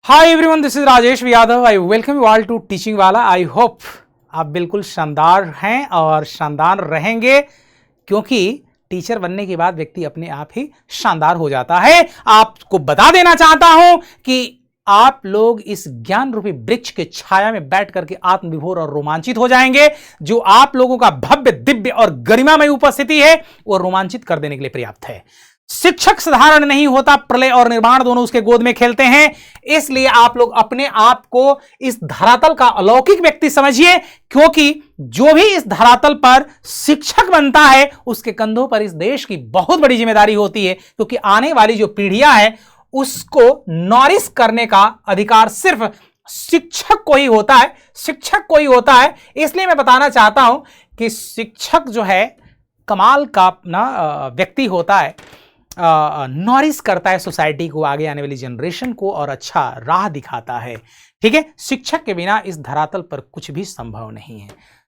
Hi everyone, this is Rajesh Yadav. I welcome you all to teaching वाला। I hope आप बिल्कुल शानदार हैं और शानदार रहेंगे, क्योंकि टीचर बनने के बाद व्यक्ति अपने आप ही शानदार हो जाता है। आपको बता देना चाहता हूं कि आप लोग इस ज्ञान रूपी वृक्ष के छाया में बैठ करके आत्मविभोर और रोमांचित हो जाएंगे। जो आप लोगों का भव्य, दिव्य और गरिमामय उपस्थिति है वो रोमांचित कर देने के लिए पर्याप्त है। शिक्षक साधारण नहीं होता, प्रलय और निर्माण दोनों उसके गोद में खेलते हैं। इसलिए आप लोग अपने आप को इस धरातल का अलौकिक व्यक्ति समझिए, क्योंकि जो भी इस धरातल पर शिक्षक बनता है उसके कंधों पर इस देश की बहुत बड़ी जिम्मेदारी होती है, क्योंकि आने वाली जो पीढ़ियां है उसको नॉरिश करने का अधिकार सिर्फ शिक्षक को ही होता है। शिक्षक को ही होता है। इसलिए मैं बताना चाहता हूं कि शिक्षक जो है कमाल का व्यक्ति होता है, नॉरिश करता है सोसाइटी को, आगे आने वाली जनरेशन को, और अच्छा राह दिखाता है। ठीक है, शिक्षक के बिना इस धरातल पर कुछ भी संभव नहीं है।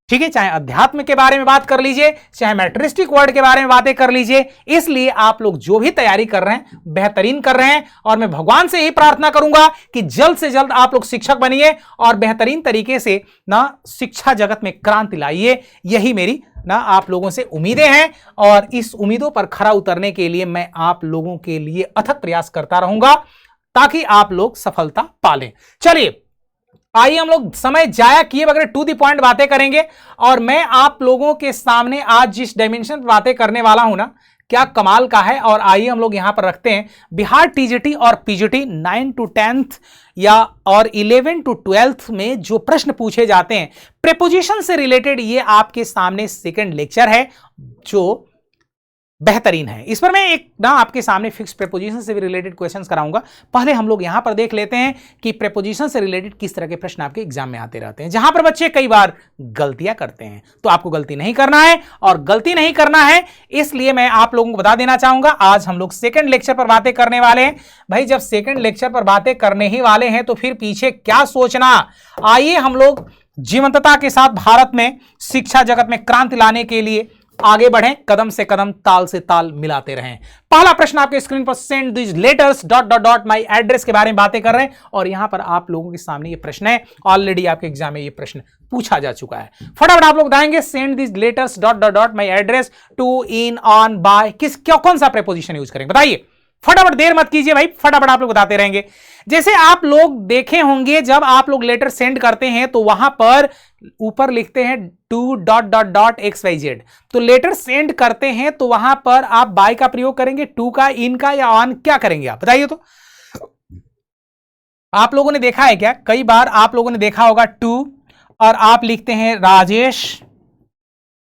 ठीक है, चाहे अध्यात्म के बारे में बात कर लीजिए, चाहे मैट्रिस्टिक वर्ड के बारे में बातें कर लीजिए। इसलिए आप लोग जो भी तैयारी कर रहे हैं बेहतरीन कर रहे हैं, और मैं भगवान से यही प्रार्थना करूंगा कि जल्द से जल्द आप लोग शिक्षक बनिए और बेहतरीन तरीके से शिक्षा जगत में क्रांति लाइए। यही मेरी आप लोगों से उम्मीदें हैं, और इस उम्मीदों पर खरा उतरने के लिए मैं आप लोगों के लिए अथक प्रयास करता रहूंगा ताकि आप लोग सफलता पालें। चलिए आइए हम लोग समय जाया किए बगैर टू द पॉइंट बातें करेंगे। और मैं आप लोगों के सामने आज जिस डायमेंशन पर बातें करने वाला हूं ना, क्या कमाल का है। और आइए हम लोग यहां पर रखते हैं बिहार टीजीटी और पीजीटी 9 to 10th या और 11 to 12th में जो प्रश्न पूछे जाते हैं प्रेपोजिशन से रिलेटेड, ये आपके सामने सेकंड लेक्चर है जो बेहतरीन है। इस पर मैं एक आपके सामने फिक्स प्रेपोजिशन से भी रिलेटेड क्वेश्चंस कराऊंगा। पहले हम लोग यहां पर देख लेते हैं कि प्रेपोजिशन से रिलेटेड किस तरह के प्रश्न आपके एग्जाम में आते रहते हैं, जहां पर बच्चे कई बार गलतियां करते हैं। तो आपको गलती नहीं करना है, और गलती नहीं करना है इसलिए मैं आप लोगों को बता देना चाहूंगा, आज हम लोग सेकंड लेक्चर पर बातें करने वाले हैं। भाई जब सेकंड लेक्चर पर बातें करने ही वाले हैं तो फिर पीछे क्या सोचना। आइए हम लोग जीवंतता के साथ भारत में शिक्षा जगत में क्रांति लाने के लिए आगे बढ़ें, कदम से कदम, ताल से ताल मिलाते रहें। पहला प्रश्न आपके स्क्रीन पर, send this letters ... my address के बारे में बातें कर रहे हैं, और यहां पर आप लोगों के सामने ये प्रश्न है। ऑलरेडी आपके एग्जाम में ये प्रश्न पूछा जा चुका है। फटाफट आप लोग बताएंगे, send this letters ... my address to, in, on, by, कौन सा प्रेपोजिशन यूज करेंगे बताइए। फटाफट, देर मत कीजिए भाई, फटाफट आप लोग बताते रहेंगे। जैसे आप लोग देखे होंगे जब आप लोग लेटर सेंड करते हैं तो वहां पर ऊपर लिखते हैं टू ... XYZ। तो लेटर सेंड करते हैं तो वहां पर आप बाय का प्रयोग करेंगे, टू का, इन का, या ऑन, क्या करेंगे आप बताइए। तो आप लोगों ने देखा है क्या, कई बार आप लोगों ने देखा होगा टू और आप लिखते हैं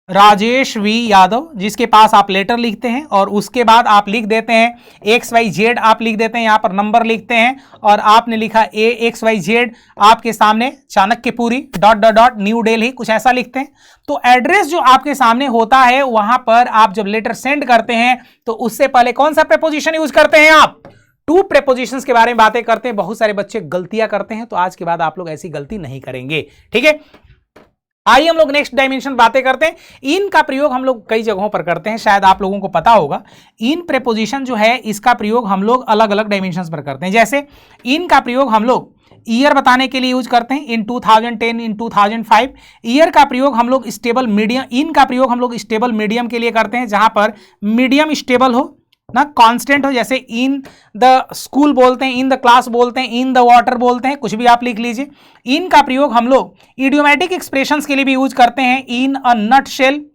राजेश वी यादव, जिसके पास आप लेटर लिखते हैं, और उसके बाद आप लिख देते हैं XYZ, आप लिख देते हैं, यहां पर नंबर लिखते हैं, और आपने लिखा AXYZ, आपके सामने चाणक्यपुरी ... न्यू दिल्ली, कुछ ऐसा लिखते हैं। तो एड्रेस जो आपके सामने होता है वहां पर आप जब लेटर सेंड करते हैं तो उससे पहले कौन सा प्रेपोजिशन यूज करते हैं आप? टू प्रेपोजिशंस के बारे में बातें करते हैं। बहुत सारे बच्चे गलतियां करते हैं, तो आज के बाद आप लोग ऐसी गलती नहीं करेंगे। ठीक है, आइए हम लोग नेक्स्ट डायमेंशन बातें करते हैं। इन का प्रयोग हम लोग कई जगहों पर करते हैं, शायद आप लोगों को पता होगा। इन प्रेपोजिशन जो है इसका प्रयोग हम लोग अलग अलग डायमेंशंस पर करते हैं। जैसे इन का प्रयोग हम लोग ईयर बताने के लिए यूज करते हैं, इन 2010, इन 2005। ईयर का प्रयोग हम लोग स्टेबल मीडियम, इन का प्रयोग हम लोग स्टेबल मीडियम के लिए करते हैं, जहां पर मीडियम स्टेबल हो ना, कांस्टेंट हो। जैसे इन द स्कूल बोलते हैं, इन द क्लास बोलते हैं, इन द वाटर बोलते हैं, कुछ भी आप लिख लीजिए। इन का प्रयोग हम लोग इडियोमैटिक एक्सप्रेशंस के लिए भी यूज करते हैं, इन अ नट शेल।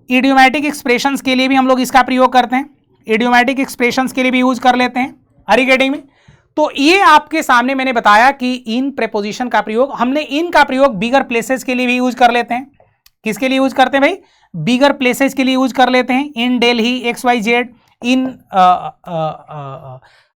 इडियोमैटिक एक्सप्रेशंस के लिए भी हम लोग इसका प्रयोग करते हैं, इडियोमैटिक एक्सप्रेशंस के लिए भी यूज कर लेते हैं। आर यू गेटिंग में? तो ये आपके सामने मैंने बताया कि इन प्रेपोजिशन का प्रयोग, हमने इन का प्रयोग बिगर प्लेसेस के लिए भी यूज कर लेते हैं। किसके लिए यूज करते हैं भाई? बिगर प्लेसेस के लिए यूज कर लेते हैं, इन दिल्ली, XYZ, इन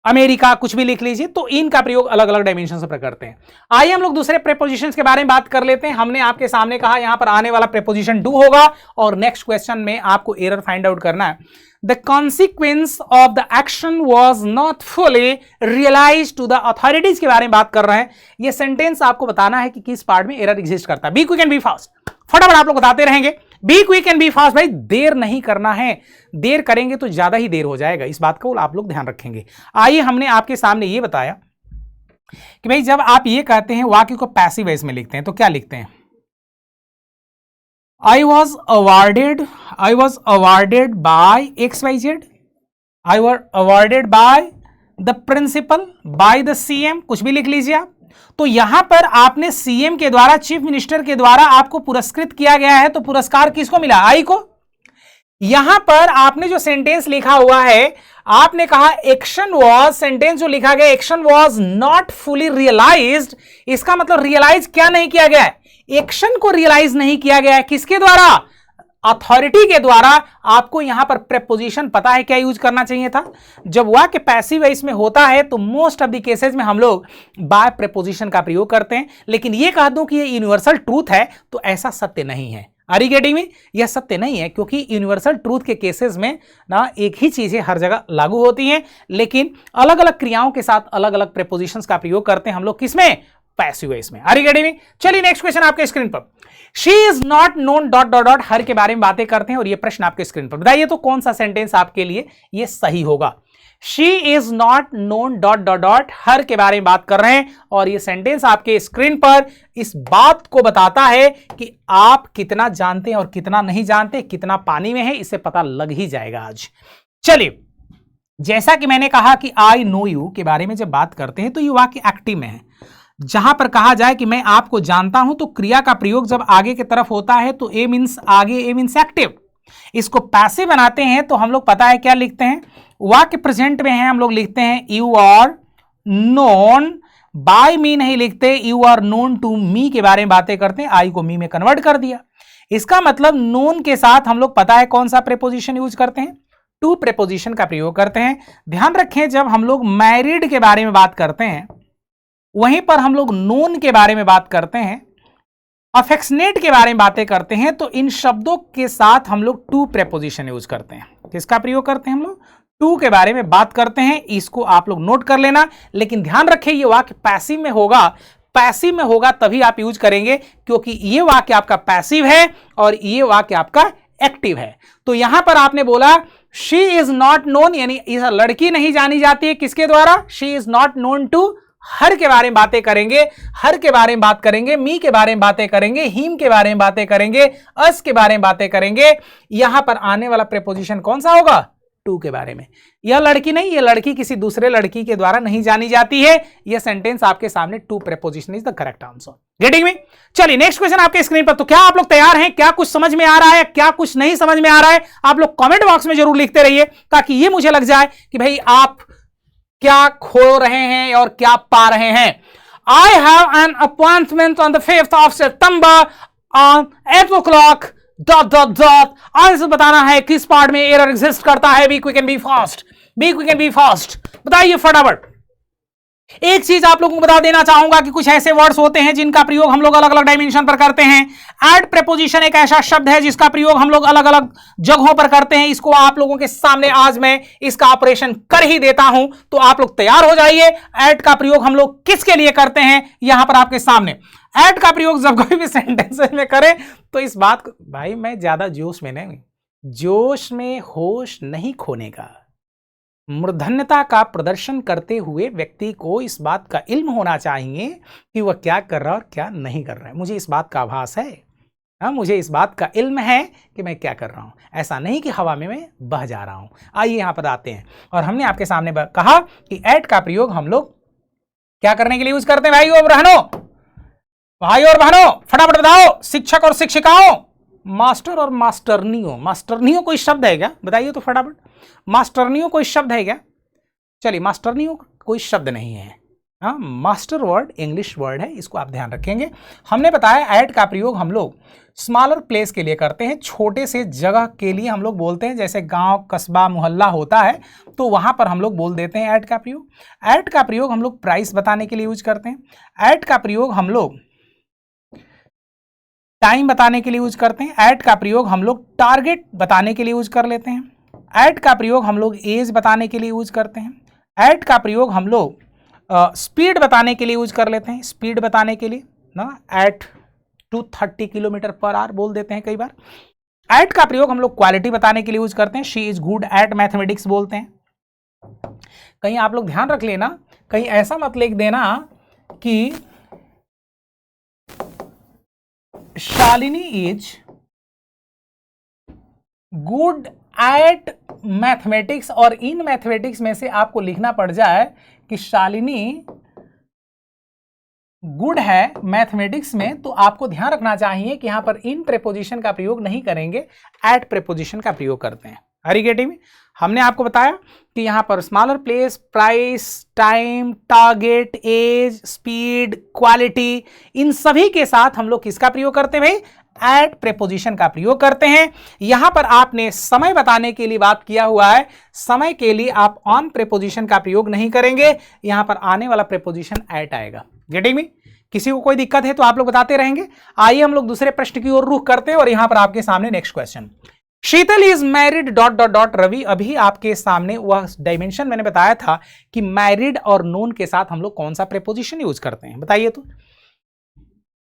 अमेरिका, कुछ भी लिख लीजिए। तो इन का प्रयोग अलग अलग डायमेंशन पर करते हैं। आइए हम लोग दूसरे प्रेपोजिशंस के बारे में बात कर लेते हैं। हमने आपके सामने कहा यहां पर आने वाला प्रेपोजिशन डू होगा, और नेक्स्ट क्वेश्चन में आपको एरर फाइंड आउट करना है। The consequence of the action was not fully realise to the authorities के बारे में बात कर रहे हैं। यह सेंटेंस आपको बताना है कि किस पार्ट में एरर एग्जिस्ट करता है। Be quick and be fast, फटाफट आप लोग बताते रहेंगे। Be quick and be fast भाई, देर नहीं करना है, देर करेंगे तो ज्यादा ही देर हो जाएगा, इस बात को आप लोग ध्यान रखेंगे। आइए, हमने आपके सामने ये बताया कि भाई जब आप ये कहते हैं वाक्य को पैसिव वॉइस में लिखते हैं तो क्या लिखते हैं? I was awarded by XYZ. I was awarded by the principal, by the CM, कुछ भी लिख लीजिए आप। तो यहां पर आपने CM के द्वारा, चीफ मिनिस्टर के द्वारा आपको पुरस्कृत किया गया है, तो पुरस्कार किसको मिला? आई को। यहां पर आपने जो सेंटेंस लिखा हुआ है, आपने कहा एक्शन वॉज, सेंटेंस जो लिखा गया action was not fully realised, इसका मतलब रियलाइज क्या नहीं किया गया है? एक्शन को रियलाइज नहीं किया गया है। किसके द्वारा? अथॉरिटी के द्वारा। आपको यहां पर प्रेपोजिशन पता है क्या यूज करना चाहिए था? जब वाक्य पैसिव वॉइस में होता है तो मोस्ट ऑफ द केसेस में हम लोग बाय प्रेपोजिशन का प्रयोग करते हैं, लेकिन यह कह दूं कि यह यूनिवर्सल ट्रूथ है तो ऐसा सत्य नहीं है। Are you getting me? यह सत्य नहीं है, क्योंकि यूनिवर्सल ट्रूथ के केसेस में ना एक ही चीजें हर जगह लागू होती हैं, लेकिन अलग अलग क्रियाओं के साथ अलग अलग प्रेपोजिशंस का प्रयोग करते हैं हम लोग। किसमें? पैसिव वॉइस में। Are you getting me? चलिए नेक्स्ट क्वेश्चन आपके स्क्रीन पर। She is not known dot dot dot, her के बारे में बातें करते हैं और यह प्रश्न आपके स्क्रीन पर। बताइए तो कौन सा सेंटेंस आपके लिए यह सही होगा? She is not known dot dot dot, her के बारे में बात कर रहे हैं और यह सेंटेंस आपके स्क्रीन पर इस बात को बताता है कि आप कितना जानते हैं और कितना नहीं जानते, कितना पानी में है, इसे पता लग ही जाएगा आज। चलिए, जैसा कि मैंने कहा कि आई नो यू के बारे में जब बात करते हैं तो ये वाक्य एक्टिव में है। जहां पर कहा जाए कि मैं आपको जानता हूं, तो क्रिया का प्रयोग जब आगे की तरफ होता है तो ए मीन्स आगे, ए मीन्स एक्टिव। इसको पैसिव बनाते हैं तो हम लोग पता है क्या लिखते हैं? वाक्य प्रेजेंट में है, हम लोग लिखते हैं you are known by me, नहीं लिखते you are known to me. के बारे में बातें करते हैं, आई को मी में कन्वर्ट कर दिया। इसका मतलब नोन के साथ हम लोग पता है कौन सा प्रेपोजिशन यूज करते हैं? टू प्रेपोजिशन का प्रयोग करते हैं। ध्यान रखें, जब हम लोग मैरिड के बारे में बात करते हैं वहीं पर हम लोग नोन के बारे में बात करते हैं, अफेक्शनेट के बारे में बातें करते हैं, तो इन शब्दों के साथ हम लोग टू प्रेपोजिशन यूज करते हैं। किसका प्रयोग करते हैं हम लोग? टू के बारे में बात करते हैं। इसको आप लोग नोट कर लेना, लेकिन ध्यान रखें ये वाक्य पैसिव में होगा। पैसिव में होगा तभी आप यूज करेंगे, क्योंकि ये वाक्य आपका पैसिव है और ये वाक्य आपका एक्टिव है। तो यहां पर आपने बोला शी इज नॉट नोन, यानी यह लड़की नहीं जानी जाती है। किसके द्वारा? She is not known to, her के बारे में बातें करेंगे, हर के बारे में बात करेंगे, मी के बारे में बातें करेंगे, हिम के बारे में बातें करेंगे, अस के बारे में बातें करेंगे। यहां पर आने वाला प्रेपोजिशन कौन सा होगा? टू के बारे में। यह लड़की नहीं, यह लड़की किसी दूसरे लड़की के द्वारा नहीं जानी जाती है। यह सेंटेंस आपके सामने to preposition is the correct answer. Getting me? चलिए नेक्स्ट क्वेश्चन आपके स्क्रीन पर। तो क्या आप लोग तैयार हैं? क्या कुछ समझ में आ रहा है, क्या कुछ नहीं समझ में आ रहा है? आप लोग कमेंट बॉक्स में जरूर लिखते रहिए, ताकि ये मुझे लग जाए कि भाई आप क्या खो रहे हैं और क्या पा रहे हैं। I have an appointment on the 5th of September on 8 o'clock dot dot dot। Answer बताना है किस पार्ट में एरर एग्जिस्ट करता है। Be quick and be fast, be quick and be fast, बताइए फटाफट। एक चीज आप लोगों को बता देना चाहूंगा कि कुछ ऐसे वर्ड्स होते हैं जिनका प्रयोग हम लोग अलग अलग डायमेंशन पर करते हैं। एड प्रेपोजिशन एक ऐसा शब्द है जिसका प्रयोग हम लोग अलग अलग जगहों पर करते हैं। इसको आप लोगों के सामने आज मैं इसका ऑपरेशन कर ही देता हूं, तो आप लोग तैयार हो जाइए। एड का प्रयोग हम लोग किसके लिए करते हैं यहां पर आपके सामने। एड का प्रयोग जब कोई भी सेंटेंसेस में करें तो इस बात को, भाई मैं ज्यादा जोश में नहीं, जोश में होश नहीं खोने का, मूर्धन्यता का प्रदर्शन करते हुए व्यक्ति को इस बात का इल्म होना चाहिए कि वह क्या कर रहा है और क्या नहीं कर रहा है। मुझे इस बात का आभास है, मुझे इस बात का इल्म है कि मैं क्या कर रहा हूं। ऐसा नहीं कि हवा में मैं बह जा रहा हूं। आइए यहां पर आते हैं, और हमने आपके सामने कहा कि एट का प्रयोग हम लोग क्या करने के लिए यूज करते हैं? भाई और बहनों, भाई और बहनों फटाफट बताओ। शिक्षक और शिक्षिकाओं, मास्टर और मास्टरनियों, मास्टरनियों कोई शब्द है क्या? बताइए तो फटाफट। मास्टरनियों कोई शब्द है क्या? चलिए, मास्टरनियों कोई शब्द नहीं है। हाँ, मास्टर वर्ड इंग्लिश वर्ड है, इसको आप ध्यान रखेंगे। हमने बताया एट का प्रयोग हम लोग स्मॉलर प्लेस के लिए करते हैं, छोटे से जगह के लिए हम लोग बोलते हैं। जैसे गांव, कस्बा, मोहल्ला होता है तो वहां पर हम लोग बोल देते हैं एट का प्रयोग। एट का प्रयोग हम लोग प्राइस बताने के लिए यूज करते हैं। एट का प्रयोग हम लोग टाइम बताने के लिए यूज करते हैं। एट का प्रयोग हम लोग टारगेट बताने के लिए यूज कर लेते हैं। एट का प्रयोग हम लोग एज बताने के लिए यूज करते हैं। एट का प्रयोग हम लोग स्पीड बताने के लिए यूज कर लेते हैं। स्पीड बताने के लिए ना एट 230 किलोमीटर पर आवर बोल देते हैं कई बार। एट का प्रयोग हम लोग क्वालिटी बताने के लिए यूज करते हैं। She is good at mathematics बोलते हैं। कहीं आप लोग ध्यान रख लेना, कहीं ऐसा मत लिख देना कि Shalini is good at mathematics, और इन मैथमेटिक्स में से आपको लिखना पड़ जाए कि शालिनी गुड है मैथमेटिक्स में, तो आपको ध्यान रखना चाहिए कि यहां पर इन प्रेपोजिशन का प्रयोग नहीं करेंगे, एट प्रेपोजिशन का प्रयोग करते हैं। हरिगेटिव में हमने आपको बताया कि यहां पर smaller place, price, time, target, age, speed, quality, इन सभी के साथ हम लोग किसका प्रयोग करते हैं भाई? एट प्रेपोजिशन का प्रयोग करते हैं। यहां पर आपने समय बताने के लिए बात किया हुआ है, समय के लिए आप ऑन प्रेपोजिशन का प्रयोग नहीं करेंगे, यहां पर आने वाला प्रेपोजिशन एट आएगा। Getting me? किसी को कोई दिक्कत है तो आप लोग बताते रहेंगे। आइए हम लोग दूसरे प्रश्न की ओर रुख करते हैं, और यहां पर आपके सामने next question, Sheetal is married dot dot dot Ravi. अभी आपके सामने वह डायमेंशन मैंने बताया था कि मैरिड और नोन के साथ हम लोग कौन सा प्रेपोजिशन यूज करते हैं, बताइए तो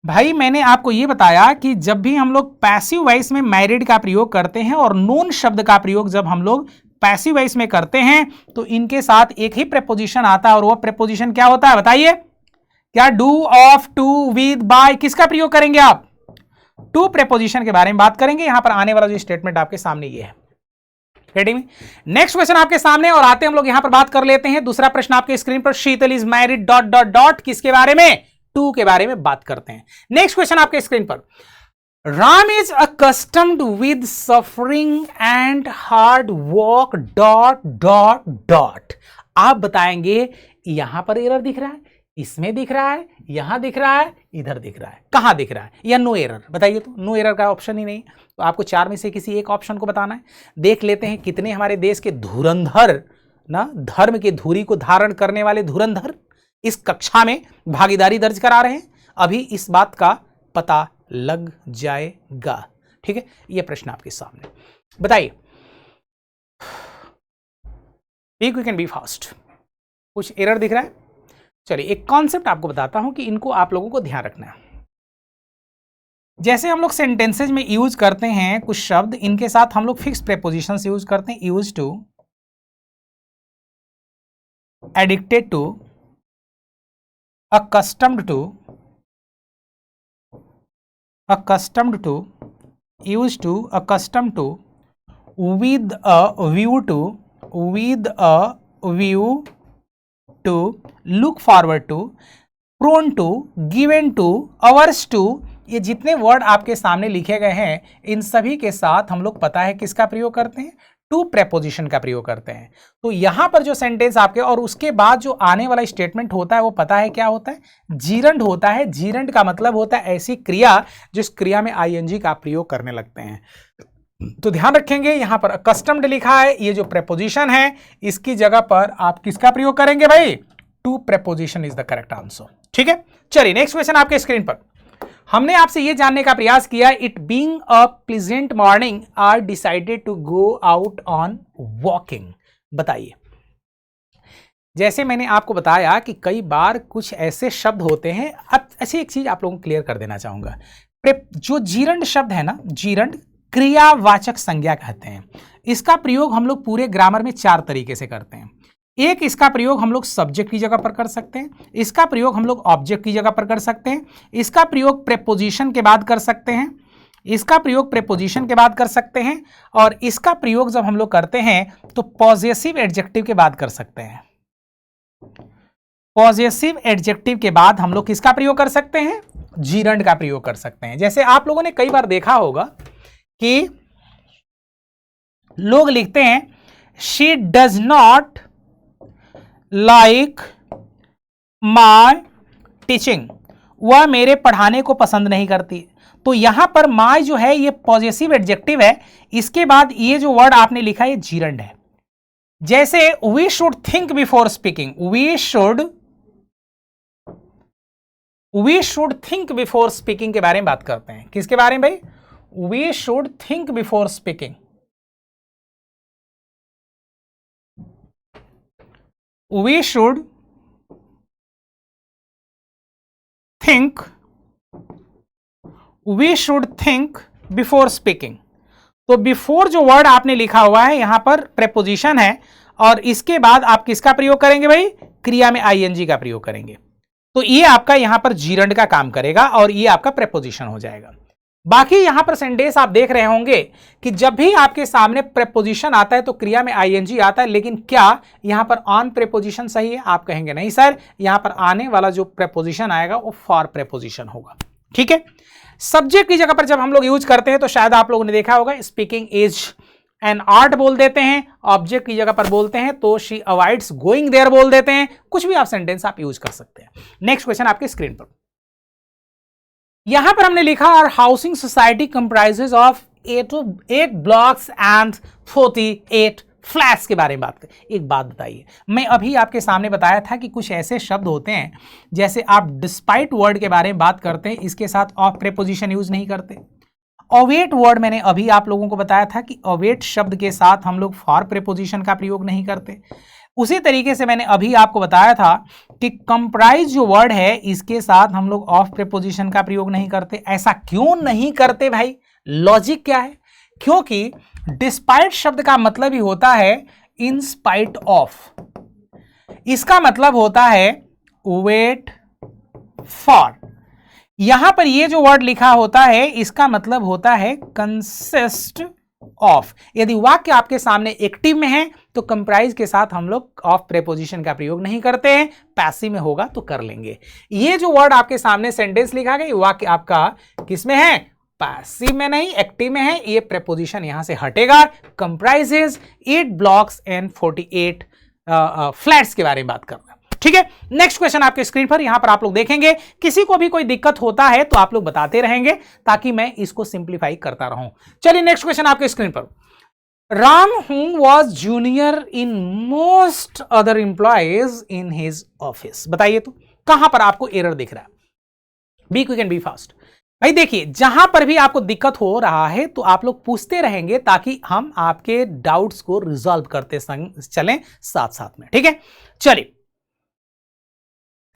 भाई। मैंने आपको यह बताया कि जब भी हम लोग पैसिव वॉइस में मैरिड का प्रयोग करते हैं और नोन शब्द का प्रयोग जब हम लोग पैसिव वॉइस में करते हैं तो इनके साथ एक ही प्रेपोजिशन आता है, और वह प्रेपोजिशन क्या होता है बताइए? क्या? Do, of, to, with, by, किसका प्रयोग करेंगे आप? टू प्रेपोजिशन के बारे में बात करेंगे। यहां पर आने वाला जो स्टेटमेंट आपके सामने ये है। रेडी में? नेक्स्ट क्वेश्चन आपके सामने, और आते हम लोग यहां पर बात कर लेते हैं दूसरा प्रश्न आपके स्क्रीन पर, Sheetal is married dot dot dot, किसके बारे में? टू के बारे में बात करते हैं। नेक्स्ट क्वेश्चन आपके स्क्रीन पर, Ram is accustomed with suffering and hard work dot dot dot. आप बताएंगे यहां पर एरर दिख रहा है, इसमें दिख रहा है, यहां दिख रहा है, इधर दिख रहा है, कहां दिख रहा है, या नो एरर? बताइए तो। नो एरर का ऑप्शन ही नहीं, तो आपको चार में से किसी एक ऑप्शन को बताना है। देख लेते हैं कितने हमारे देश के धुरंधर ना, धर्म की धुरी को धारण करने वाले धुरंधर इस कक्षा में भागीदारी दर्ज करा रहे हैं। अभी इस बात का पता लग जाएगा। ठीक है, यह प्रश्न आपके सामने, बताइए। Be quick and be fast. कुछ एरर दिख रहा है? चलिए एक कॉन्सेप्ट आपको बताता हूं कि इनको आप लोगों को ध्यान रखना है। जैसे हम लोग सेंटेंसेज में यूज करते हैं कुछ शब्द, इनके साथ हम लोग फिक्स प्रेपोजिशंस यूज करते हैं। Use to, addicted to, accustomed to, accustomed to, used to, accustomed to, with a view to, with a view to, look forward to, prone to, given to, averse to, ये जितने word आपके सामने लिखे गए हैं इन सभी के साथ हम लोग पता है किसका प्रयोग करते हैं? टू प्रेपोजिशन का प्रयोग करते हैं। तो यहां पर जो सेंटेंस आपके और उसके बाद जो आने वाला स्टेटमेंट होता है वो पता है क्या होता है? जीरंड होता है। जीरंड का मतलब होता है ऐसी क्रिया जिस क्रिया में आईएनजी का प्रयोग करने लगते हैं। तो ध्यान रखेंगे यहां पर अकस्टम्ड लिखा है, ये जो प्रेपोजिशन है इसकी जगह पर आप किसका प्रयोग करेंगे भाई? To preposition is the correct answer. ठीक है, चलिए नेक्स्ट क्वेश्चन आपके स्क्रीन पर। हमने आपसे यह जानने का प्रयास किया, it being a pleasant morning are decided to go out on walking. बताइए। जैसे मैंने आपको बताया कि कई बार कुछ ऐसे शब्द होते हैं, अब ऐसी एक चीज आप लोगों को क्लियर कर देना चाहूंगा। जो जीरंड शब्द है ना, जीरंड क्रियावाचक संज्ञा कहते हैं। इसका प्रयोग हम लोग पूरे ग्रामर में चार तरीके से करते हैं। एक, इसका प्रयोग हम लोग सब्जेक्ट की जगह पर कर सकते हैं। इसका प्रयोग हम लोग ऑब्जेक्ट की जगह पर कर सकते हैं। इसका प्रयोग प्रेपोजिशन के बाद कर सकते हैं। इसका प्रयोग प्रेपोजिशन के बाद कर सकते हैं। और इसका प्रयोग जब हम लोग करते हैं तो पॉजेसिव एडजेक्टिव के बाद कर सकते हैं। पॉजेसिव एडजेक्टिव के बाद हम लोग किसका प्रयोग कर सकते हैं? जीरंड का प्रयोग कर सकते हैं। जैसे आप लोगों ने कई बार देखा होगा कि लोग लिखते हैं she does not like my teaching, वह मेरे पढ़ाने को पसंद नहीं करती। तो यहां पर माय जो है ये पॉजेसिव एडजेक्टिव है, इसके बाद ये जो वर्ड आपने लिखा है ये जीरंड है। जैसे we should think before speaking, we should think before speaking के बारे में बात करते हैं। किसके बारे में भाई? We should think before speaking. We should think before speaking। तो बिफोर जो वर्ड आपने लिखा हुआ है यहां पर प्रेपोजिशन है, और इसके बाद आप किसका प्रयोग करेंगे भाई? क्रिया में आईएनजी का प्रयोग करेंगे। तो ये आपका यहां पर जीरंड का काम करेगा और ये आपका प्रेपोजिशन हो जाएगा। बाकी यहां पर सेंटेंस आप देख रहे होंगे कि जब भी आपके सामने प्रेपोजिशन आता है तो क्रिया में आईएनजी आता है, लेकिन क्या यहां पर ऑन प्रेपोजिशन सही है? आप कहेंगे नहीं सर, यहां पर आने वाला जो प्रेपोजिशन आएगा वो फॉर प्रेपोजिशन होगा। ठीक है, सब्जेक्ट की जगह पर जब हम लोग यूज करते हैं तो शायद आप लोगों ने देखा होगा स्पीकिंग इज एन आर्ट बोल देते हैं, ऑब्जेक्ट की जगह पर बोलते हैं तो शी अवॉइड्स गोइंग देयर बोल देते हैं। कुछ भी आप सेंटेंस आप यूज कर सकते हैं। नेक्स्ट क्वेश्चन आपके स्क्रीन पर, यहां पर हमने लिखा और housing society comprises of 8 blocks and 48 flats के बारे में बात करें। एक बात बताइए, मैं अभी आपके सामने बताया था कि कुछ ऐसे शब्द होते हैं जैसे आप डिस्पाइट वर्ड के बारे में बात करते हैं, इसके साथ ऑफ प्रेपोजिशन यूज नहीं करते। अवेट वर्ड मैंने अभी आप लोगों को बताया था कि अवेट शब्द के साथ हम लोग फॉर प्रेपोजिशन का प्रयोग नहीं करते। उसी तरीके से मैंने अभी आपको बताया था कि कंप्राइज जो वर्ड है इसके साथ हम लोग ऑफ प्रेपोजिशन का प्रयोग नहीं करते। ऐसा क्यों नहीं करते भाई? लॉजिक क्या है? क्योंकि डिस्पाइट शब्द का मतलब ही होता है इन स्पाइट ऑफ, इसका मतलब होता है वेट फॉर। यहां पर ये जो वर्ड लिखा होता है इसका मतलब होता है कंसिस्ट ऑफ। यदि वाक्य आपके सामने एक्टिव में है तो कंप्राइज के साथ हम लोग ऑफ प्रेपोजिशन का प्रयोग नहीं करते हैं, पैसिव में होगा तो कर लेंगे। ये जो वर्ड आपके सामने सेंटेंस लिखा गया वाक्य आपका किस में है? पैसिव में नहीं, एक्टिव में है। ये प्रेपोजिशन यहां से हटेगा। कंप्राइजेज 8 ब्लॉक्स एंड 48 फ्लैट्स के बारे में बात करना। ठीक है, नेक्स्ट क्वेश्चन आपके स्क्रीन पर, यहां पर आप लोग देखेंगे किसी को भी कोई दिक्कत होता है तो आप लोग बताते रहेंगे ताकि मैं इसको सिंप्लीफाई करता रहूं। चलिए नेक्स्ट क्वेश्चन आपके स्क्रीन पर, Ram who was junior in most other employees in his office. बताइए तो कहां पर आपको एरर दिख रहा है? Be quick and be fast. भाई देखिए, जहां पर भी आपको दिक्कत हो रहा है तो आप लोग पूछते रहेंगे ताकि हम आपके डाउट्स को रिजॉल्व करते चलें साथ साथ में। ठीक है, चलिए,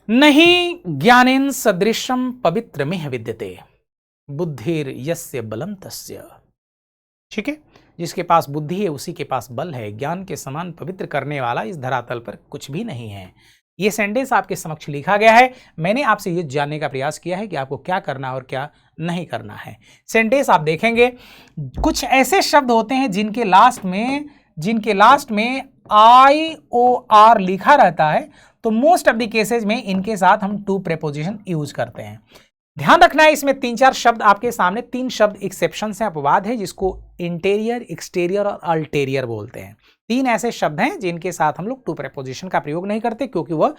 नहीं ज्ञानेन सदृशम पवित्रमिह विद्यते बुद्धिर यस्य बलम तस्य। ठीक है, जिसके पास बुद्धि है उसी के पास बल है। ज्ञान के समान पवित्र करने वाला इस धरातल पर कुछ भी नहीं है। यह सेंटेंस आपके समक्ष लिखा गया है। मैंने आपसे यह जानने का प्रयास किया है कि आपको क्या करना और क्या नहीं करना है। सेंटेंस आप देखेंगे कुछ ऐसे शब्द होते हैं जिनके लास्ट में IOR लिखा रहता है, तो मोस्ट ऑफ द केसेज में इनके साथ हम टू प्रेपोजिशन यूज करते हैं। ध्यान रखना है, इसमें 3-4 शब्द आपके सामने, 3 शब्द एक्सेप्शन से अपवाद है जिसको इंटीरियर, एक्सटीरियर और अल्टेरियर बोलते हैं। 3 ऐसे शब्द हैं जिनके साथ हम लोग टू प्रेपोजिशन का प्रयोग नहीं करते क्योंकि वह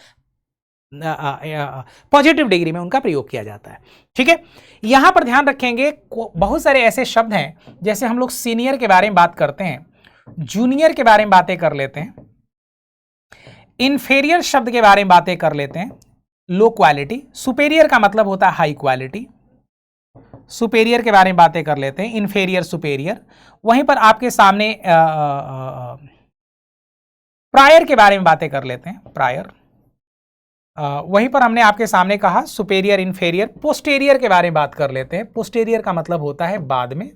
पॉजिटिव डिग्री में उनका प्रयोग किया जाता है। ठीक है, यहां पर ध्यान रखेंगे बहुत सारे ऐसे शब्द हैं जैसे हम लोग सीनियर के बारे में बात करते हैं, जूनियर के बारे में बातें कर लेते हैं, इंफेरियर शब्द के बारे में बातें कर लेते हैं, लो क्वालिटी, सुपेरियर का मतलब होता है हाई क्वालिटी, सुपेरियर के बारे में बातें कर लेते हैं, इंफेरियर, सुपेरियर। वहीं पर आपके सामने प्रायर के बारे में बातें कर लेते हैं, प्रायर। वहीं पर हमने आपके सामने कहा सुपेरियर, इंफेरियर। पोस्टेरियर के बारे में बात कर लेते हैं, पोस्टेरियर का मतलब होता है बाद में।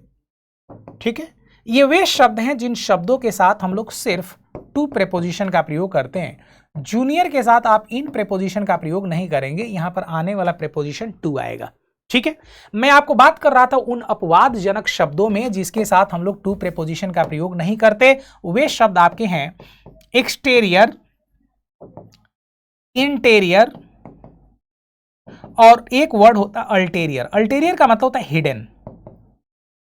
ठीक है, ये वे शब्द हैं जिन शब्दों के साथ हम लोग सिर्फ टू प्रेपोजिशन का प्रयोग करते हैं। जूनियर के साथ आप इन प्रेपोजिशन का प्रयोग नहीं करेंगे, यहां पर आने वाला प्रेपोजिशन टू आएगा। ठीक है, मैं आपको बात कर रहा था उन अपवादजनक शब्दों में जिसके साथ हम लोग टू प्रेपोजिशन का प्रयोग नहीं करते। वे शब्द आपके हैं एक्सटीरियर, इंटीरियर और एक वर्ड होता है अल्टेरियर। अल्टेरियर का मतलब होता है हिडन,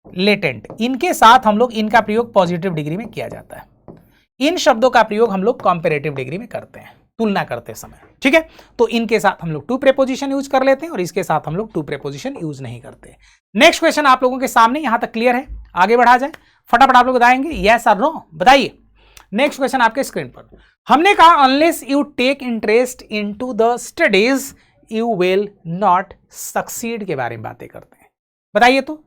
लेटेंट। इनके साथ हम लोग इनका प्रयोग पॉजिटिव डिग्री में किया जाता है। इन शब्दों का प्रयोग हम लोग कंपैरेटिव डिग्री में करते हैं, तुलना करते समय। ठीक है, तो इनके साथ हम लोग टू प्रेपोजिशन यूज कर लेते हैं और इसके साथ हम लोग टू प्रेपोजिशन यूज नहीं करते। नेक्स्ट क्वेश्चन आप लोगों के सामने, यहां तक क्लियर है? आगे बढ़ा जाए, फटाफट आप लोग बताएंगे यस और नो, बताइए। नेक्स्ट क्वेश्चन आपके स्क्रीन पर, हमने कहा unless you take interest into the studies you will not succeed के बारे में बातें करते हैं। बताइए तो।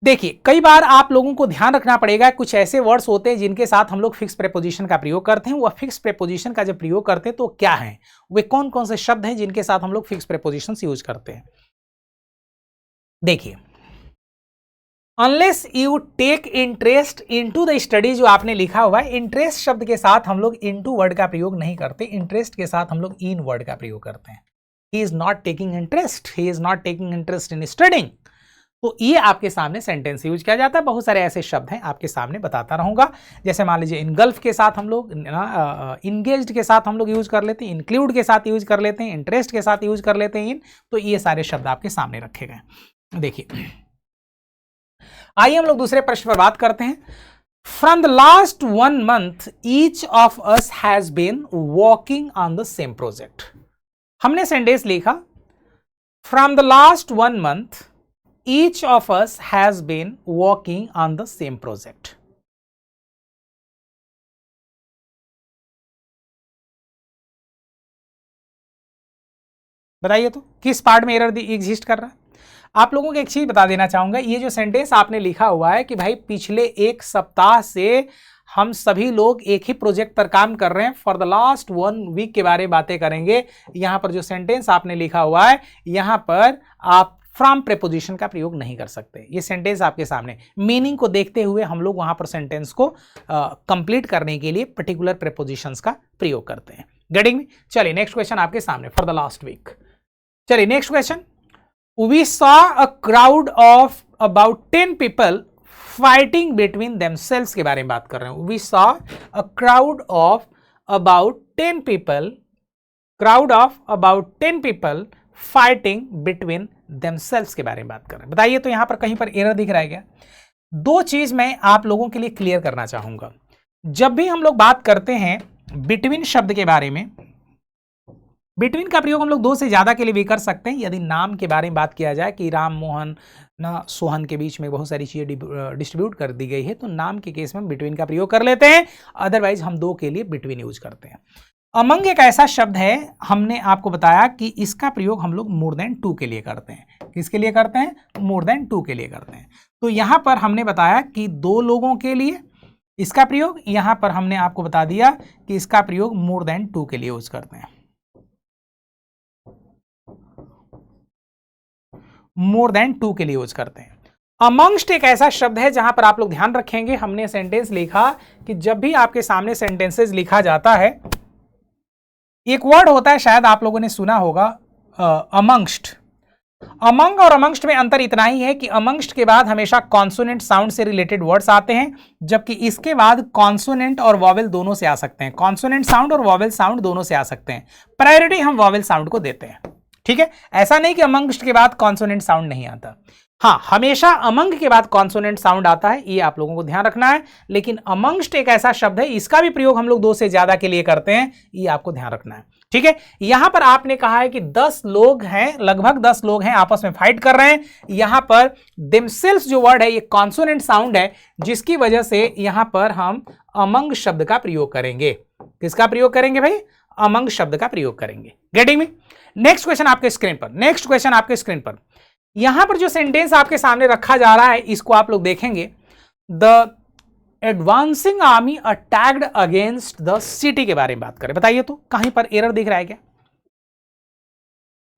देखिए, कई बार आप लोगों को ध्यान रखना पड़ेगा, कुछ ऐसे वर्ड्स होते हैं जिनके साथ हम लोग फिक्स प्रेपोजिशन का प्रयोग करते हैं। वह फिक्स प्रेपोजिशन का जब प्रयोग करते हैं तो क्या है, वे कौन कौन से शब्द हैं जिनके साथ हम लोग फिक्स प्रेपोजिशन यूज करते हैं? देखिए, unless you take interest into the study जो आपने लिखा हुआ है, इंटरेस्ट शब्द के साथ हम लोग इनटू वर्ड का प्रयोग नहीं करते, इंटरेस्ट के साथ हम लोग इन वर्ड का प्रयोग करते हैं। He is not taking interest, he is not taking interest in studying. तो ये आपके सामने सेंटेंस यूज किया जाता है। बहुत सारे ऐसे शब्द हैं, आपके सामने बताता रहूंगा। जैसे मान लीजिए इनगल्फ के साथ हम लोग, इंगेज्ड के साथ हम लोग यूज कर लेते हैं, इंक्लूड के साथ यूज कर लेते हैं, इंटरेस्ट के साथ यूज कर लेते हैं इन। तो ये सारे शब्द आपके सामने रखे गए। देखिए, आइए हम लोग दूसरे प्रश्न पर बात करते हैं। From the last 1 month each of us has been working on the same project. हमने सेंटेंस लिखा, from the last 1 month each of us has been working on the same project। बताइए तो किस पार्ट में एरर एग्जिस्ट कर रहा है। आप लोगों को एक चीज बता देना चाहूंगा, ये जो सेंटेंस आपने लिखा हुआ है कि भाई पिछले 1 सप्ताह से हम सभी लोग एक ही प्रोजेक्ट पर काम कर रहे हैं, फॉर द लास्ट 1 week के बारे में बातें करेंगे। यहां पर जो सेंटेंस आपने लिखा हुआ है, यहां पर आप फ्रॉम प्रेपोजिशन का प्रयोग नहीं कर सकते। ये सेंटेंस आपके सामने, मीनिंग को देखते हुए हम लोग वहां पर सेंटेंस को कंप्लीट करने के लिए पर्टिकुलर प्रेपोजिशंस का प्रयोग करते हैं। Getting me? चलिए नेक्स्ट क्वेश्चन आपके सामने, फॉर द लास्ट वीक। चलिए next question, we saw a crowd of about 10 people fighting between themselves के बारे में बात कर रहे हैं। We saw a crowd of about 10 people, crowd of about 10 people fighting between themselves के बारे में बात कर रहे हैं। बताइए तो यहां पर कहीं पर एरर दिख रहा है क्या? 2 चीज मैं आप लोगों के लिए क्लियर करना चाहूंगा। जब भी हम लोग बात करते हैं बिटवीन शब्द के बारे में, बिटवीन का प्रयोग हम लोग 2 से ज्यादा के लिए भी कर सकते हैं। यदि नाम के बारे में बात किया जाए कि राम, मोहन, ना सोहन के बीच में बहुत सारी चीजें डिस्ट्रीब्यूट कर दी गई है, तो नाम के केस में बिटवीन का प्रयोग कर लेते हैं। अदरवाइज हम 2 के लिए बिटवीन यूज करते हैं। अमंग एक ऐसा शब्द है, हमने आपको बताया कि इसका प्रयोग हम लोग मोर देन 2 के लिए करते हैं। किसके लिए करते हैं? मोर देन 2 के लिए करते हैं। तो यहां पर हमने बताया कि 2 लोगों के लिए इसका प्रयोग, यहां पर हमने आपको बता दिया कि इसका प्रयोग मोर देन 2 के लिए यूज करते हैं। मोर देन 2 के लिए यूज करते हैं। अमंगस्ट एक ऐसा शब्द है जहां पर आप लोग ध्यान रखेंगे, हमने सेंटेंस लिखा कि जब भी आपके सामने सेंटेंसेस लिखा जाता है, एक वर्ड होता है, शायद आप लोगों ने सुना होगा, अमंगस्ट। अमंग और अमंगस्ट में अंतर इतना ही है कि अमंगस्ट के बाद हमेशा कॉन्सोनेंट साउंड से रिलेटेड वर्ड्स आते हैं, जबकि इसके बाद कॉन्सोनेंट और वॉवेल दोनों से आ सकते हैं। कॉन्सोनेंट साउंड और वॉवेल साउंड दोनों से आ सकते हैं। प्रायोरिटी हम वॉवेल साउंड को देते हैं। ठीक है, ऐसा नहीं कि अमंगस्ट के बाद कॉन्सोनेंट साउंड नहीं आता। हाँ, हमेशा अमंग के बाद कॉन्सोनेंट साउंड आता है, ये आप लोगों को ध्यान रखना है। लेकिन अमंगस्ट एक ऐसा शब्द है, इसका भी प्रयोग हम लोग 2 से ज्यादा के लिए करते हैं, ये आपको ध्यान रखना है। ठीक है, यहां पर आपने कहा है कि 10 लोग हैं, लगभग 10 लोग हैं, आपस में फाइट कर रहे हैं। यहां पर देमसेल्व्स जो वर्ड है, ये कॉन्सोनेंट साउंड है, जिसकी वजह से यहां पर हम अमंग शब्द का प्रयोग करेंगे। किसका प्रयोग करेंगे भाई? अमंग शब्द का प्रयोग करेंगे। Getting me? नेक्स्ट क्वेश्चन आपके स्क्रीन पर, नेक्स्ट क्वेश्चन आपके स्क्रीन पर। यहां पर जो सेंटेंस आपके सामने रखा जा रहा है, इसको आप लोग देखेंगे, the advancing army attacked against the city के बारे में बात करें। बताइए तो कहीं पर एरर दिख रहा है क्या?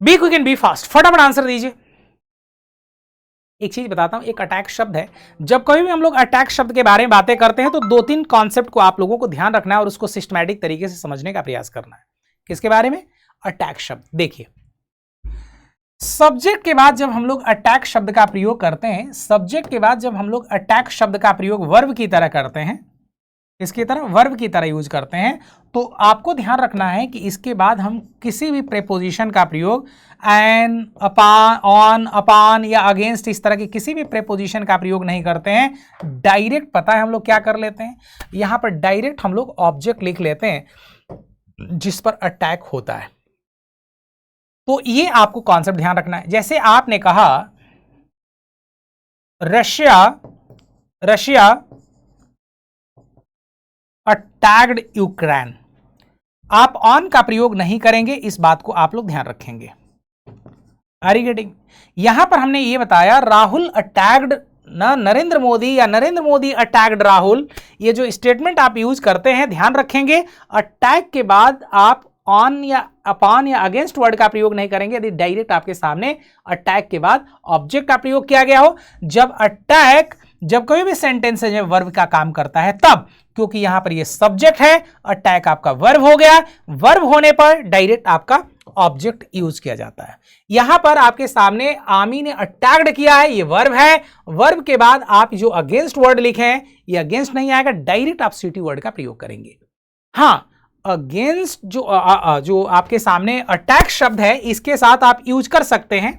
Be quick and be fast, फटाफट आंसर दीजिए। एक चीज बताता हूं, एक अटैक शब्द है। जब कभी भी हम लोग अटैक शब्द के बारे में बातें करते हैं, तो 2-3 कॉन्सेप्ट को आप लोगों को ध्यान रखना है और उसको सिस्टमैटिक तरीके से समझने का प्रयास करना है। किसके बारे में? अटैक शब्द। देखिए, सब्जेक्ट के बाद जब हम लोग अटैक शब्द का प्रयोग करते हैं, सब्जेक्ट के बाद जब हम लोग अटैक शब्द का प्रयोग वर्ब की तरह करते हैं, इसकी तरह वर्ब की तरह यूज करते हैं, तो आपको ध्यान रखना है कि इसके बाद हम किसी भी प्रेपोजिशन का प्रयोग एन, अपॉन, ऑन, अपॉन या अगेंस्ट, इस तरह के किसी भी प्रेपोजिशन का प्रयोग नहीं करते हैं। डायरेक्ट पता है हम लोग क्या कर लेते हैं, यहां पर डायरेक्ट हम लोग ऑब्जेक्ट लिख लेते हैं जिस पर अटैक होता है। तो ये आपको कॉन्सेप्ट ध्यान रखना है। जैसे आपने कहा रशिया अटैक्ड यूक्रेन, आप ऑन का प्रयोग नहीं करेंगे, इस बात को आप लोग ध्यान रखेंगे। Are you getting? यहां पर हमने ये बताया राहुल अटैक्ड ना नरेंद्र मोदी, या नरेंद्र मोदी अटैक्ड राहुल। ये जो स्टेटमेंट आप यूज करते हैं, ध्यान रखेंगे, अटैक के बाद आप ऑन या अपॉन या अगेंस्ट वर्ड का प्रयोग नहीं करेंगे यदि डायरेक्ट आपके सामने अटैक के बाद ऑब्जेक्ट का प्रयोग किया गया हो। जब अटैक जब कोई भी सेंटेंस है वर्ब का काम करता है तब, क्योंकि यहां पर ये सब्जेक्ट है, अटैक आपका वर्ब हो गया, वर्ब होने पर डायरेक्ट आपका ऑब्जेक्ट यूज किया जाता है। यहां पर आपके सामने आमी ने अटैक्ड किया है, ये वर्ब है, वर्ब के बाद आप जो अगेंस्ट वर्ड लिखे हैं ये अगेंस्ट नहीं आएगा, डायरेक्ट आप सिटी वर्ड का प्रयोग करेंगे। हाँ, अगेंस्ट जो आपके सामने अटैक शब्द है इसके साथ आप यूज कर सकते हैं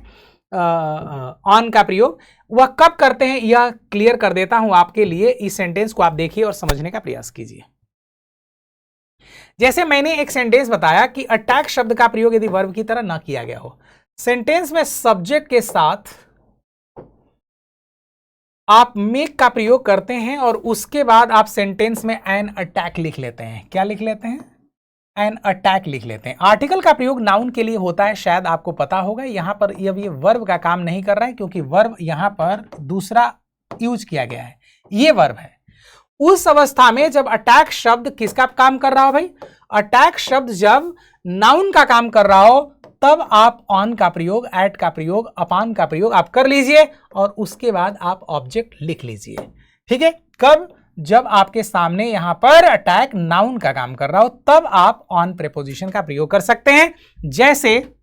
ऑन का प्रयोग। वह कब करते हैं यह क्लियर कर देता हूं आपके लिए, इस सेंटेंस को आप देखिए और समझने का प्रयास कीजिए। जैसे मैंने एक सेंटेंस बताया कि अटैक शब्द का प्रयोग यदि वर्ब की तरह ना किया गया हो, सेंटेंस में सब्जेक्ट के साथ आप मेक का प्रयोग करते हैं और उसके बाद आप सेंटेंस में एन अटैक लिख लेते हैं। क्या लिख लेते हैं? एन अटैक लिख लेते हैं। आर्टिकल का प्रयोग नाउन के लिए होता है, शायद आपको पता होगा। यहां पर ये वर्ब का काम नहीं कर रहा है क्योंकि वर्ब यहां पर दूसरा यूज किया गया है, ये वर्ब है। उस अवस्था में जब अटैक शब्द किसका काम कर रहा हो भाई? अटैक शब्द जब नाउन का काम कर रहा हो तब आप ऑन का प्रयोग, एट का प्रयोग, अपॉन का प्रयोग आप कर लीजिए और उसके बाद आप ऑब्जेक्ट लिख लीजिए। ठीक है? कब? जब आपके सामने यहां पर अटैक नाउन का काम कर रहा हो तब आप ऑन प्रेपोजिशन का प्रयोग कर सकते हैं। जैसे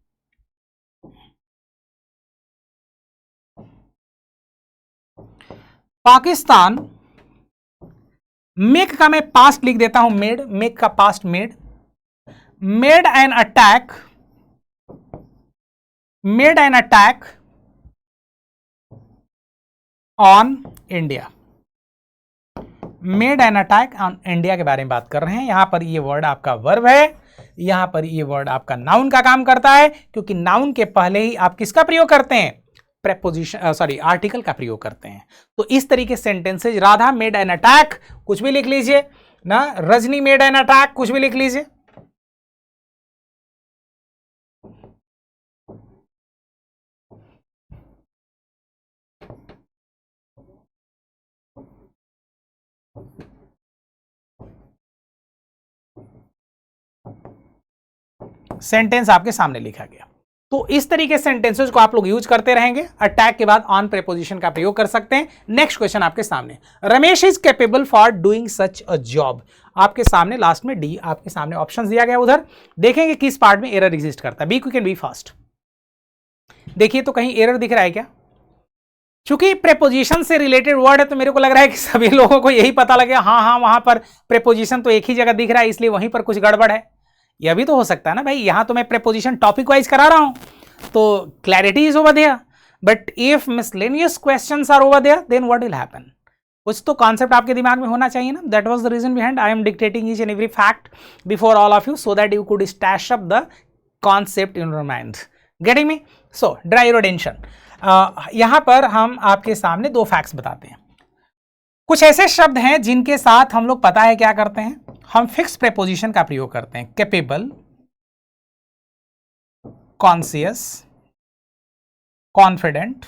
पाकिस्तान, मेक का मैं पास्ट लिख देता हूं, मेड, मेक का past made, made an attack, made an attack on India, made an attack on India के बारे में बात कर रहे हैं। यहां पर ये वर्ड आपका वर्ब है, यहां पर ये वर्ड आपका नाउन का काम करता है क्योंकि नाउन के पहले ही आप किसका प्रयोग करते हैं? प्रेपोजिशन, सॉरी, आर्टिकल का प्रयोग करते हैं। तो इस तरीके sentences, Radha made an attack, कुछ भी लिख लीजिए ना, रजनी मेड एन अटैक, कुछ भी लिख लीजिए। सेंटेंस आपके सामने लिखा गया। तो इस तरीके सेंटेंसेस को आप लोग यूज करते रहेंगे। अटैक के बाद ऑन प्रेपोजिशन का प्रयोग कर सकते हैं। नेक्स्ट क्वेश्चन आपके सामने, Ramesh is capable for doing such a job. आपके सामने लास्ट में डी आपके सामने ऑप्शन दिया गया, उधर देखेंगे किस पार्ट में एरर एग्जिस्ट करता है। Be quick and be fast. देखिए तो कहीं एरर दिख रहा है क्या? चूंकि प्रेपोजिशन से रिलेटेड वर्ड है तो मेरे को लग रहा है कि सभी लोगों को यही पता लगे, हाँ वहां पर प्रेपोजिशन तो एक ही जगह दिख रहा है इसलिए वहीं पर कुछ गड़बड़ है। यह भी तो हो सकता है ना भाई, यहां तो मैं प्रेपोजिशन टॉपिक वाइज करा रहा हूं तो clarity is over there, but if miscellaneous questions are over there then what will happen? कुछ तो कॉन्सेप्ट आपके दिमाग में होना चाहिए ना। That was the reason behind I am dictating each and every fact before all of you so that you could stash up the concept in your mind. Getting me? So dry your tension. यहां पर हम आपके सामने दो facts बताते हैं। कुछ ऐसे शब्द हैं जिनके साथ हम लोग पता है क्या करते हैं, हम फिक्स प्रेपोजिशन का प्रयोग करते हैं। Capable, conscious, confident,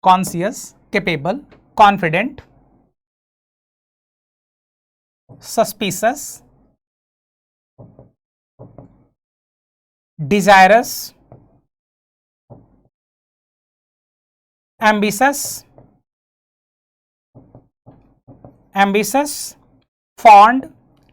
conscious, capable, confident, suspicious, desirous, ambitious, fond,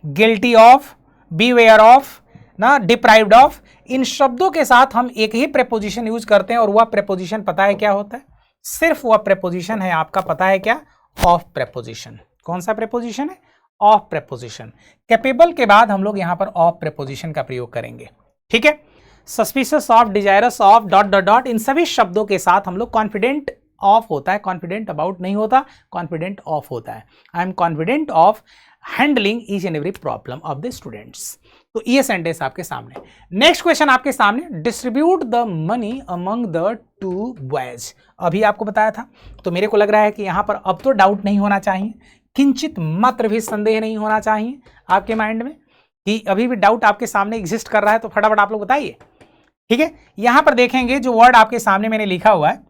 guilty of, beware of ना, डिप्राइव्ड ऑफ। इन शब्दों के साथ हम एक ही प्रेपोजिशन यूज करते हैं और वह प्रेपोजिशन पता है क्या होता है? सिर्फ वह प्रेपोजिशन है आपका, पता है क्या? Of preposition. कौन सा प्रेपोजिशन है? Of preposition. कैपेबल के बाद हम लोग यहां पर ऑफ प्रेपोजिशन का प्रयोग करेंगे। ठीक है? Suspicious of, desirous of, dot dot dot, इन सभी शब्दों के साथ हम लोग कॉन्फिडेंट ऑफ होता है, कॉन्फिडेंट अबाउट नहीं होता, कॉन्फिडेंट ऑफ होता है। I am confident of handling each and every problem of the students. तो ये सेंटेंस आपके सामने। नेक्स्ट क्वेश्चन आपके सामने, distribute the money among the two boys. अभी आपको बताया था, तो मेरे को लग रहा है कि यहां पर अब तो डाउट नहीं होना चाहिए, किंचित मात्र भी संदेह नहीं होना चाहिए आपके माइंड में कि अभी भी डाउट आपके सामने एग्जिस्ट कर रहा है, तो फटाफट आप लोग बताइए। ठीक है? यहां पर देखेंगे जो वर्ड आपके सामने मैंने लिखा हुआ है,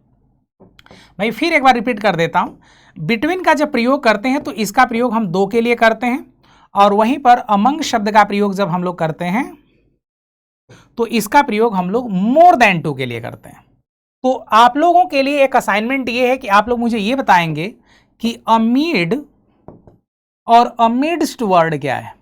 मैं फिर एक बार रिपीट कर देता हूं। बिटवीन का जब प्रयोग करते हैं तो इसका प्रयोग हम दो के लिए करते हैं, और वहीं पर अमंग शब्द का प्रयोग जब हम लोग करते हैं तो इसका प्रयोग हम लोग मोर देन टू के लिए करते हैं। तो आप लोगों के लिए एक असाइनमेंट ये है कि आप लोग मुझे ये बताएंगे कि अमीड और अमिडस्ट वर्ड क्या है,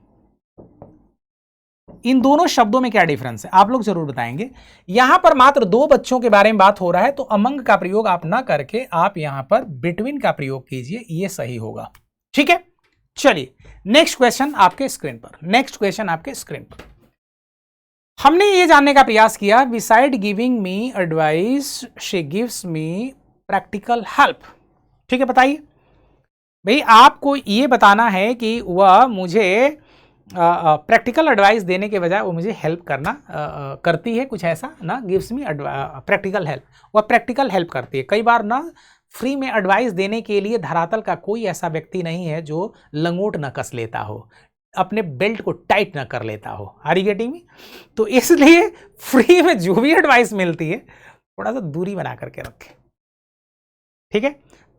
इन दोनों शब्दों में क्या डिफरेंस है, आप लोग जरूर बताएंगे। यहां पर मात्र दो बच्चों के बारे में बात हो रहा है, तो अमंग का प्रयोग आप ना करके आप यहां पर बिटवीन का प्रयोग कीजिए, यह सही होगा। ठीक है, चलिए नेक्स्ट क्वेश्चन आपके स्क्रीन पर। नेक्स्ट क्वेश्चन आपके स्क्रीन पर हमने ये जानने का प्रयास किया, beside giving me advice she gives me practical help. ठीक है, बताइए भाई, आपको ये बताना है कि वह मुझे प्रैक्टिकल एडवाइस देने के बजाय वो मुझे हेल्प करना करती है, कुछ ऐसा ना, गिव्स मी प्रैक्टिकल हेल्प, वह प्रैक्टिकल हेल्प करती है। कई बार ना फ्री में एडवाइस देने के लिए धरातल का कोई ऐसा व्यक्ति नहीं है जो लंगोट न कस लेता हो, अपने बेल्ट को टाइट ना कर लेता हो। Are you getting me? तो इसलिए फ्री में जो भी एडवाइस मिलती है थोड़ा सा दूरी बना करके रखें। ठीक है,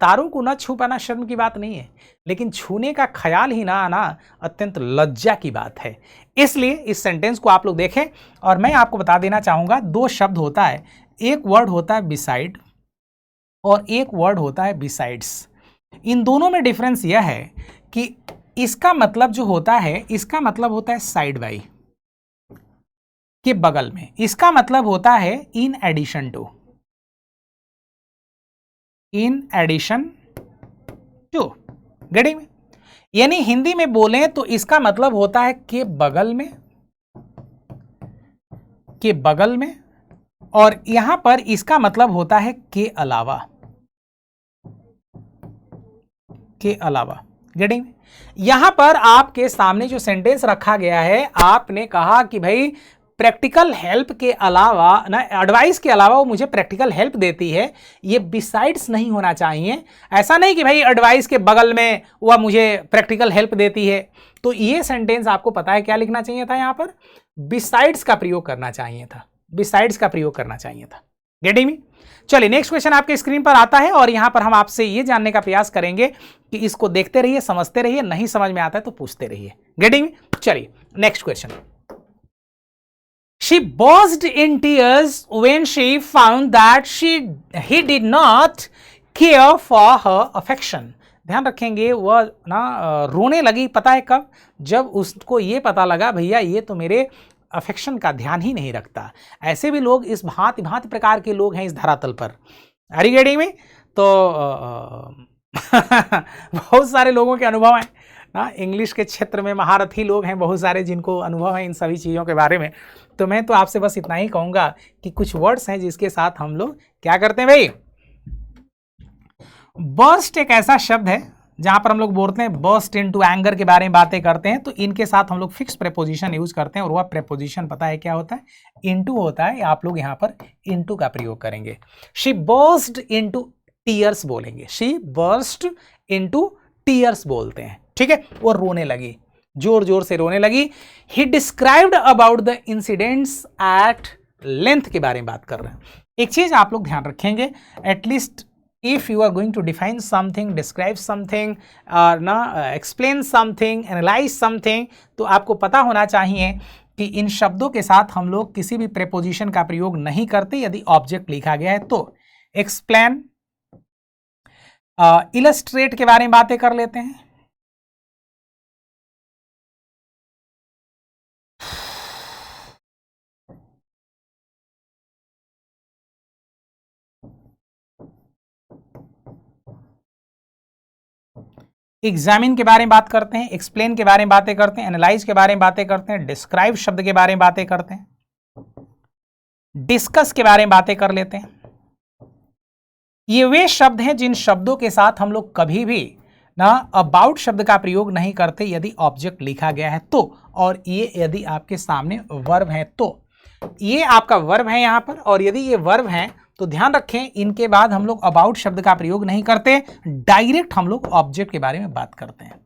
तारों को ना छू पाना शर्म की बात नहीं है, लेकिन छूने का ख्याल ही ना आना अत्यंत लज्जा की बात है। इसलिए इस सेंटेंस को आप लोग देखें, और मैं आपको बता देना चाहूंगा, दो शब्द होता है, एक वर्ड होता है बिसाइड और एक वर्ड होता है बिसाइड्स। इन दोनों में डिफरेंस यह है कि इसका मतलब जो होता है, इसका मतलब होता है साइड बाई, के बगल में, इसका मतलब होता है in addition to, in addition to. Getting me? यानी हिंदी में बोलें तो इसका मतलब होता है के बगल में, के बगल में, और यहां पर इसका मतलब होता है के अलावा, के अलावा। गेटिंग? यहां पर आपके सामने जो सेंटेंस रखा गया है, आपने कहा कि भाई प्रैक्टिकल हेल्प के अलावा ना, एडवाइस के अलावा वो मुझे प्रैक्टिकल हेल्प देती है, ये बिसाइड्स नहीं होना चाहिए। ऐसा नहीं कि भाई एडवाइस के बगल में वह मुझे प्रैक्टिकल हेल्प देती है। तो ये सेंटेंस आपको पता है क्या लिखना चाहिए था, यहां पर बिसाइड्स का प्रयोग करना चाहिए था, बिसाइड्स का प्रयोग करना चाहिए था। Getting me? चलिए नेक्स्ट क्वेश्चन आपके स्क्रीन पर आता है, और यहां पर हम आपसे यह जानने का प्रयास करेंगे कि इसको देखते रहिए, समझते रहिए, नहीं समझ में आता है तो पूछते रहिए। Getting me? चलिए next question. She burst in tears when she found that he did not care for her affection. ध्यान रखेंगे, वह ना रोने लगी, पता है कब? जब उसको ये पता लगा भैया ये तो मेरे अफेक्शन का ध्यान ही नहीं रखता। ऐसे भी लोग, इस भांति भांति प्रकार के लोग हैं इस धरातल पर। Are you getting me? तो बहुत सारे लोगों के अनुभव हैं ना, इंग्लिश के क्षेत्र में महारथी लोग हैं बहुत सारे, जिनको अनुभव है इन सभी चीज़ों के बारे में। तो मैं तो आपसे बस इतना ही कहूँगा कि कुछ वर्ड्स हैं जिसके साथ हम लोग क्या करते हैं भाई। बर्स्ट एक ऐसा शब्द है जहां पर हम लोग बोलते हैं बर्स्ट इनटू एंगर के बारे में बातें करते हैं, तो इनके साथ हम लोग फिक्स प्रेपोजिशन यूज करते हैं, और वह प्रेपोजिशन पता है क्या होता है? इनटू होता है। आप लोग यहां पर इनटू का प्रयोग करेंगे। शी बर्स्ट इनटू टीयर्स बोलेंगे, शी बर्स्ट इनटू टीयर्स बोलते हैं। ठीक है, वो रोने लगी, जोर जोर से रोने लगी। He described about the incidents at length के बारे में बात कर रहे हैं। एक चीज आप लोग ध्यान रखेंगे, at least if you are going to define something, describe something, ना explain something, analyze something, तो आपको पता होना चाहिए कि इन शब्दों के साथ हम लोग किसी भी प्रेपोजिशन का प्रयोग नहीं करते यदि ऑब्जेक्ट लिखा गया है तो। एक्सप्लेन, इलस्ट्रेट के बारे में बातें कर लेते हैं। एग्जामिन के बारे में बात करते हैं, एक्सप्लेन के बारे में बातें करते हैं, एनालाइज के बारे में बातें करते हैं, डिस्क्राइब शब्द के बारे में बातें करते हैं, डिस्कस के बारे में बातें कर लेते हैं। ये वे शब्द हैं जिन शब्दों के साथ हम लोग कभी भी ना अबाउट शब्द का प्रयोग नहीं करते यदि ऑब्जेक्ट लिखा गया है तो, और ये यदि आपके सामने वर्ब है तो। ये आपका वर्ब है यहां पर, और यदि ये वर्ब है तो ध्यान रखें इनके बाद हम लोग अबाउट शब्द का प्रयोग नहीं करते, डायरेक्ट हम लोग ऑब्जेक्ट के बारे में बात करते हैं।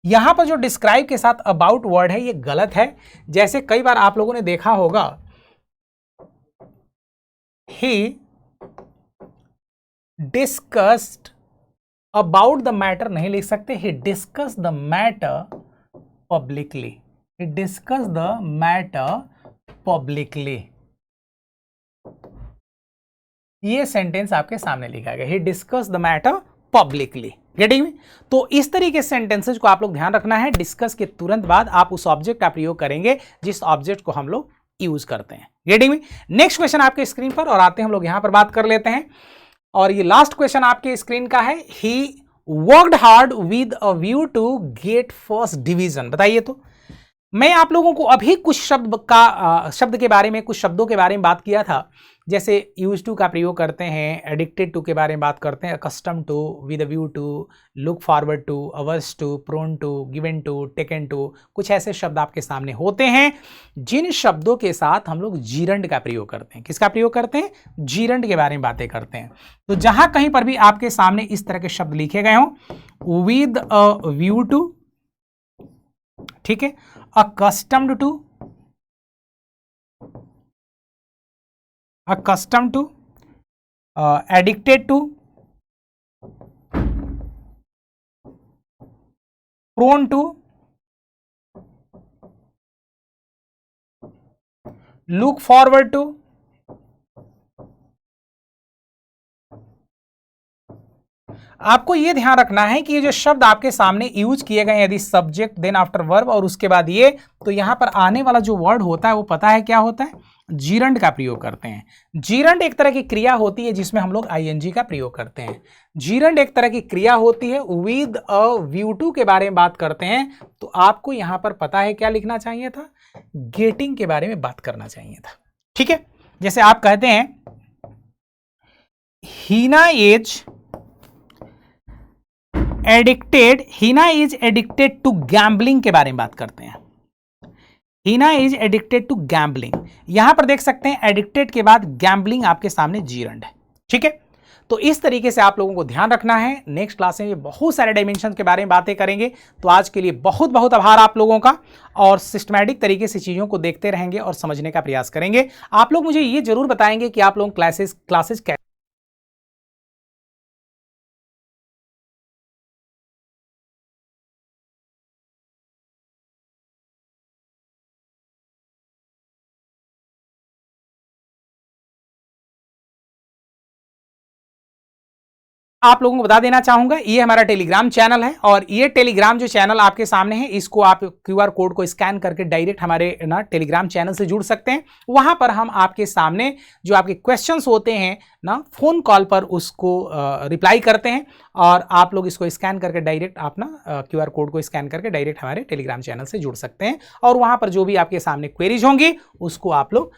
यहां पर जो डिस्क्राइब के साथ अबाउट वर्ड है ये गलत है। जैसे कई बार आप लोगों ने देखा होगा, he discussed about the matter नहीं लिख सकते, he discuss the matter publicly, he discuss the matter publicly. ये सेंटेंस आपके सामने लिखा गया, he discuss the matter publicly. Getting me? तो इस तरीके से सेंटेंसेज को आप लोग ध्यान रखना है। डिस्कस के तुरंत बाद आप उस ऑब्जेक्ट का प्रयोग करेंगे जिस ऑब्जेक्ट को हम लोग यूज करते हैं। गेटिंग मी? नेक्स्ट क्वेश्चन आपके स्क्रीन पर, और आते हैं हम लोग यहां पर बात कर लेते हैं। और ये लास्ट क्वेश्चन आपके स्क्रीन का है, he worked hard with a view to get first division. बताइए तो, मैं आप लोगों को अभी कुछ शब्द के बारे में, कुछ शब्दों के बारे में बात किया था, जैसे यूज टू का प्रयोग करते हैं, एडिक्टेड टू के बारे में बात करते हैं, accustom to, with a view to, look forward to, averse to, prone to, given to, taken to. कुछ ऐसे शब्द आपके सामने होते हैं जिन शब्दों के साथ हम लोग जीरंड का प्रयोग करते हैं। किसका प्रयोग करते हैं? जीरंड के बारे में बातें करते हैं। तो जहां कहीं पर भी आपके सामने इस तरह के शब्द लिखे गए हों, विद अ व्यू टू, ठीक है, accustomed to, addicted to, prone to, look forward to, आपको यह ध्यान रखना है कि ये जो शब्द आपके सामने यूज किए गए, यदि सब्जेक्ट देन आफ्टर वर्ब और उसके बाद ये, तो यहां पर आने वाला जो वर्ड होता है वो पता है क्या होता है? जीरंड का प्रयोग करते हैं। जीरंड एक तरह की क्रिया होती है जिसमें हम लोग आईएनजी का प्रयोग करते हैं। जीरंड एक तरह की क्रिया होती है। विद अ व्यू टू के बारे में बात करते हैं, तो आपको यहां पर पता है क्या लिखना चाहिए था? गेटिंग के बारे में बात करना चाहिए था। ठीक है, जैसे आप कहते हैं हीना इज एडिक्टेड टू गैम्बलिंग के बारे में बात करते हैं। हीना इज एडिक्टेड टू गैम्बलिंग, यहां पर देख सकते हैं एडिक्टेड के बाद गैम्बलिंग आपके सामने जीरंड है। ठीक है, तो इस तरीके से आप लोगों को ध्यान रखना है। नेक्स्ट क्लास में बहुत सारे डायमेंशन के बारे में बातें करेंगे। तो आज के लिए बहुत बहुत आभार आप लोगों का, और सिस्टमैटिक तरीके से चीजों को देखते रहेंगे और समझने का प्रयास करेंगे। आप लोग मुझे ये जरूर बताएंगे कि आप लोग क्लासेस कैसे आप लोगों को बता देना चाहूंगा, ये हमारा टेलीग्राम चैनल है, और ये टेलीग्राम जो चैनल आपके सामने है, इसको आप क्यूआर कोड को स्कैन करके डायरेक्ट हमारे ना टेलीग्राम चैनल से जुड़ सकते हैं। वहां पर हम आपके सामने जो आपके क्वेश्चंस होते हैं ना, फोन कॉल पर उसको रिप्लाई करते हैं, और आप लोग इसको स्कैन करके डायरेक्ट आप ना क्यूआर कोड को स्कैन करके डायरेक्ट हमारे टेलीग्राम चैनल से जुड़ सकते हैं, और वहां पर जो भी आपके सामने क्वेरीज होंगी उसको आप लोग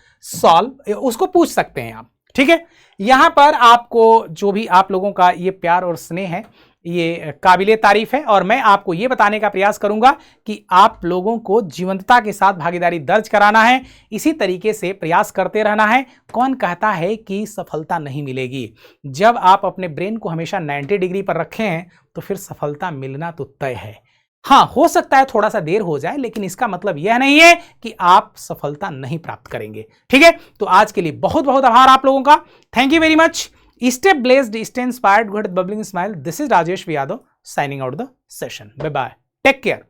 उसको पूछ सकते हैं आप। ठीक है, यहां पर आपको जो भी आप लोगों का ये प्यार और स्नेह है, ये काबिले तारीफ है, और मैं आपको ये बताने का प्रयास करूंगा कि आप लोगों को जीवंतता के साथ भागीदारी दर्ज कराना है। इसी तरीके से प्रयास करते रहना है। कौन कहता है कि सफलता नहीं मिलेगी? जब आप अपने ब्रेन को हमेशा 90 डिग्री पर रखे हैं तो फिर सफलता मिलना तो तय है। हाँ, हो सकता है थोड़ा सा देर हो जाए, लेकिन इसका मतलब यह नहीं है कि आप सफलता नहीं प्राप्त करेंगे। ठीक है, तो आज के लिए बहुत बहुत आभार आप लोगों का। Thank you very much. Stay blessed, stay inspired, go ahead bubbling smile. This is Rajesh Yadav signing out the session. Bye bye, take care.